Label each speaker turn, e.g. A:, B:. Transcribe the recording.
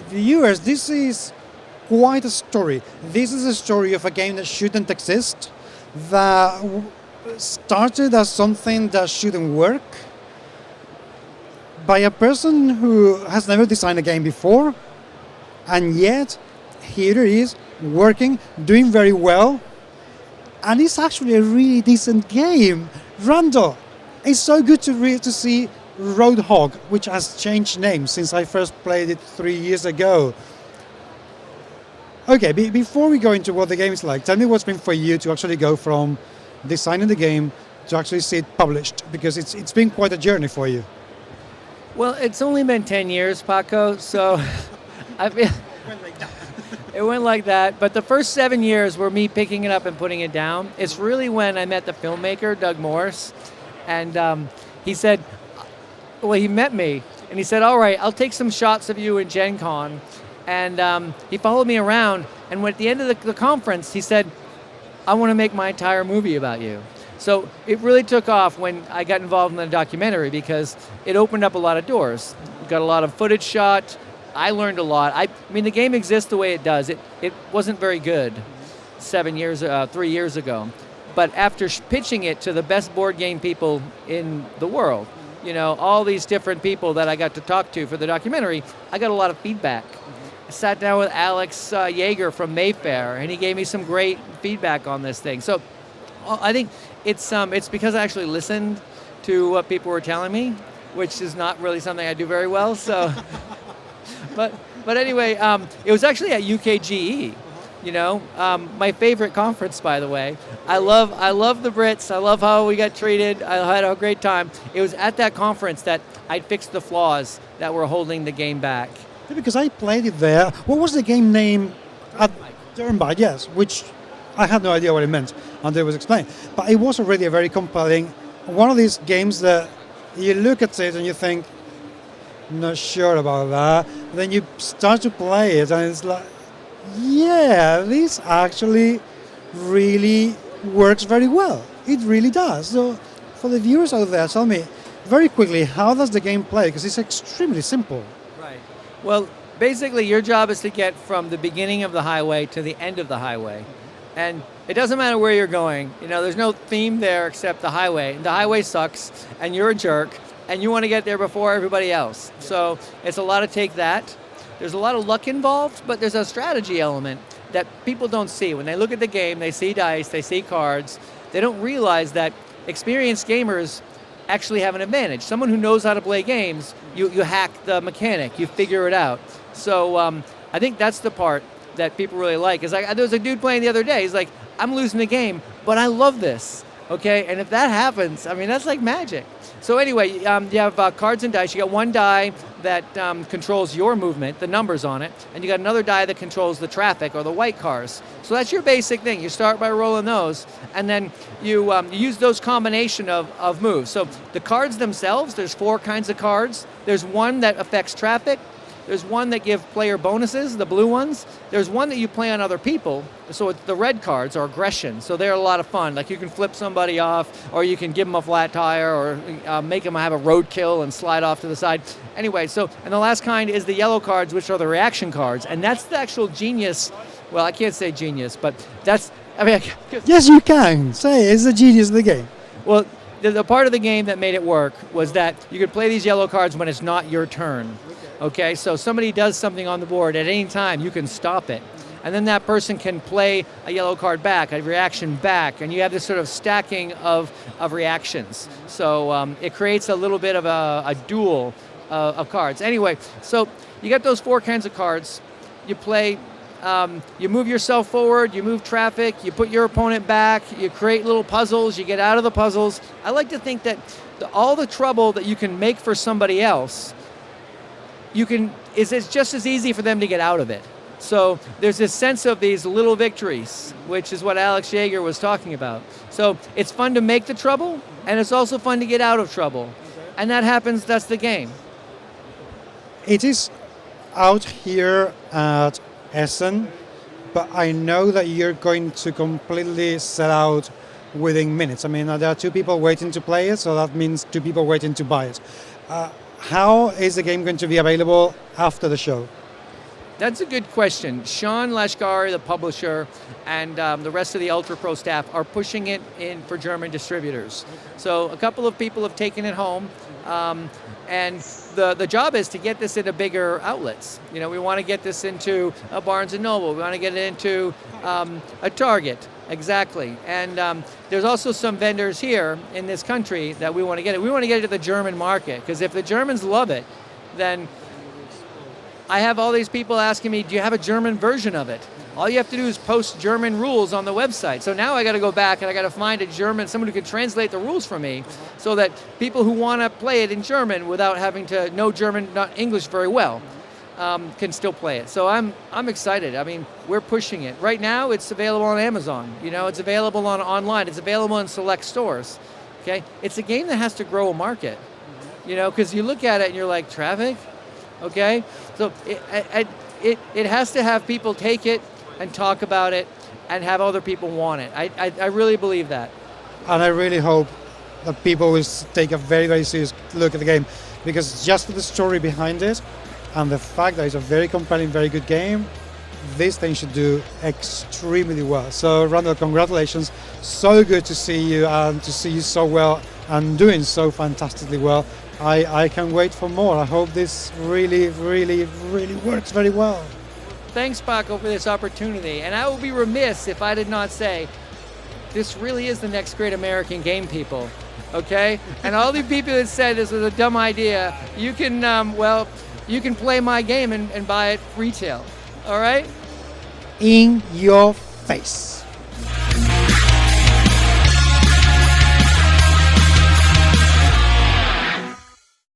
A: viewers, this is quite a story. This is a story of a game that shouldn't exist, that started as something that shouldn't work, by a person who has never designed a game before, and yet here it is, working, doing very well, and it's actually a really decent game. Randall, it's so good to see Roadhog, which has changed names since I first played it 3 years ago. Okay, before we go into what the game is like, tell me what's been for you to actually go from designing the game to actually see it published, because it's been quite a journey for you.
B: Well, it's only been 10 years, Paco, so I feel it went like that. But the first 7 years were me picking it up and putting it down. It's really when I met the filmmaker, Doug Morris, and he said, well, he met me, and he said, all right, I'll take some shots of you in Gen Con. And he followed me around, and at the end of the conference, he said, I want to make my entire movie about you. So it really took off when I got involved in the documentary, because it opened up a lot of doors. We got a lot of footage shot. I learned a lot. I mean, the game exists the way it does. It wasn't very good 3 years ago. But after pitching it to the best board game people in the world, you know, all these different people that I got to talk to for the documentary, I got a lot of feedback. I sat down with Alex Yeager from Mayfair, and he gave me some great feedback on this thing. So I think it's because I actually listened to what people were telling me, which is not really something I do very well. So, but anyway, it was actually at UKGE. You know, my favorite conference, by the way. I love the Brits. I love how we got treated. I had a great time. It was at that conference that I fixed the flaws that were holding the game back.
A: Because I played it there. What was the game name? Turnbite, yes, which I had no idea what it meant until it was explained. But it was already a very compelling, one of these games that you look at it and you think, not sure about that. Then you start to play it and it's like, yeah, this actually really works very well. It really does. So for the viewers out there, tell me very quickly, how does the game play? Because it's extremely simple.
B: Right. Well, basically your job is to get from the beginning of the highway to the end of the highway. And it doesn't matter where you're going. You know, there's no theme there except the highway. The highway sucks, and you're a jerk, and you want to get there before everybody else. So it's a lot of take that. There's a lot of luck involved, but there's a strategy element that people don't see. When they look at the game, they see dice, they see cards. They don't realize that experienced gamers actually have an advantage. Someone who knows how to play games, you hack the mechanic, you figure it out. So I think that's the part that people really like. Is like, there was a dude playing the other day, he's like, I'm losing the game, but I love this, okay? And if that happens, I mean, that's like magic. So anyway, you have cards and dice. You got one die that controls your movement, the numbers on it, and you got another die that controls the traffic or the white cars. So that's your basic thing. You start by rolling those, and then you use those combination of moves. So the cards themselves, there's 4 kinds of cards. There's one that affects traffic. There's one that give player bonuses, the blue ones. There's one that you play on other people. So it's the red cards are aggression. So they're a lot of fun. Like you can flip somebody off, or you can give them a flat tire, or make them have a roadkill and slide off to the side. Anyway, so, and the last kind is the yellow cards, which are the reaction cards. And that's the actual genius. Well, I can't say genius, but that's, I mean.
A: Yes, you can. Say it's the genius of the game.
B: Well, the part of the game that made it work was that you could play these yellow cards when it's not your turn. Okay, so somebody does something on the board at any time, you can stop it. And then that person can play a yellow card back, a reaction back, and you have this sort of stacking of reactions. So it creates a little bit of a duel of cards. Anyway, so you got those 4 kinds of cards. You play, you move yourself forward, you move traffic, you put your opponent back, you create little puzzles, you get out of the puzzles. I like to think that all the trouble that you can make for somebody else, it's just as easy for them to get out of it. So there's this sense of these little victories, which is what Alex Yeager was talking about. So it's fun to make the trouble, and it's also fun to get out of trouble. And that happens, that's the game.
A: It is out here at Essen, but I know that you're going to completely sell out within minutes. I mean, there are 2 people waiting to play it, so that means 2 people waiting to buy it. How is the game going to be available after the show?
B: That's a good question. Sean Lashkari, the publisher, and the rest of the Ultra Pro staff are pushing it in for German distributors. So a couple of people have taken it home, and the job is to get this into bigger outlets. You know, we want to get this into a Barnes & Noble. We want to get it into a Target. Exactly. And there's also some vendors here in this country that we want to get it. We want to get it to the German market, because if the Germans love it, then I have all these people asking me, do you have a German version of it? All you have to do is post German rules on the website. So now I got to go back and I got to find a German, someone who can translate the rules for me, so that people who want to play it in German without having to know German, not English very well, can still play it. So I'm excited. I mean, we're pushing it. Right now, it's available on Amazon. You know, it's available online. It's available in select stores. Okay, it's a game that has to grow a market. You know, because you look at it and you're like, traffic. Okay, so it has to have people take it and talk about it and have other people want it. I really believe that.
A: And I really hope that people will take a very, very serious look at the game, because just for the story behind it and the fact that it's a very compelling, very good game, this thing should do extremely well. So Randall, congratulations. So good to see you, and to see you so well and doing so fantastically well. I can wait for more. I hope this really, really, really works very well.
B: Thanks, Paco, for this opportunity. And I will be remiss if I did not say, this really is the next great American game, people. Okay? And all the people that said this was a dumb idea, you can, you can play my game and buy it retail. All right?
A: In your face.